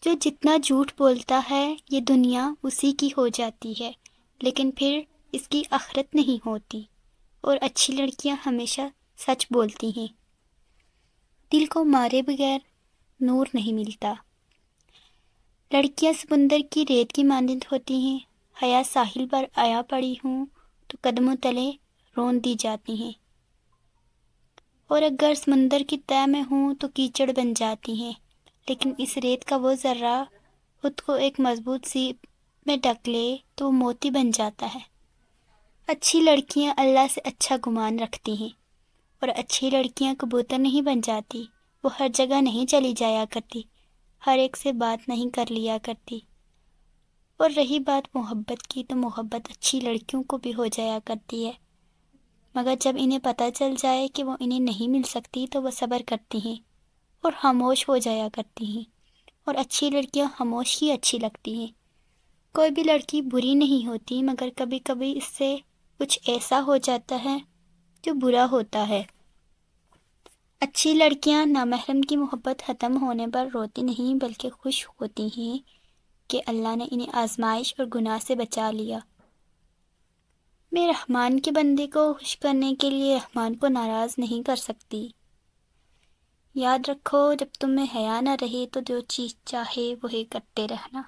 جو جتنا جھوٹ بولتا ہے یہ دنیا اسی کی ہو جاتی ہے، لیکن پھر اس کی آخرت نہیں ہوتی۔ اور اچھی لڑکیاں ہمیشہ سچ بولتی ہیں۔ دل کو مارے بغیر نور نہیں ملتا۔ لڑکیاں سمندر کی ریت کی مانند ہوتی ہیں، حیا ساحل پر آیا پڑی ہوں تو قدموں تلے رون دی جاتی ہیں، اور اگر سمندر کی تہ میں ہوں تو کیچڑ بن جاتی ہیں، لیکن اس ریت کا وہ ذرہ خود کو ایک مضبوط سیپ میں ڈھک لے تو وہ موتی بن جاتا ہے۔ اچھی لڑکیاں اللہ سے اچھا گمان رکھتی ہیں، اور اچھی لڑکیاں کبوتر نہیں بن جاتی، وہ ہر جگہ نہیں چلی جایا کرتی، ہر ایک سے بات نہیں کر لیا کرتی۔ اور رہی بات محبت کی تو محبت اچھی لڑکیوں کو بھی ہو جایا کرتی ہے، مگر جب انہیں پتہ چل جائے کہ وہ انہیں نہیں مل سکتی تو وہ صبر کرتی ہیں اور خاموش ہو جایا کرتی ہیں، اور اچھی لڑکیاں خاموش ہی اچھی لگتی ہیں۔ کوئی بھی لڑکی بری نہیں ہوتی، مگر کبھی کبھی اس سے کچھ ایسا ہو جاتا ہے جو برا ہوتا ہے۔ اچھی لڑکیاں نامحرم کی محبت ختم ہونے پر روتی نہیں بلکہ خوش ہوتی ہیں کہ اللہ نے انہیں آزمائش اور گناہ سے بچا لیا۔ میں رحمان کے بندے کو خوش کرنے کے لیے رحمان کو ناراض نہیں کر سکتی۔ یاد رکھو جب تم میں حیا نہ رہے تو جو چیز چاہے وہی کرتے رہنا۔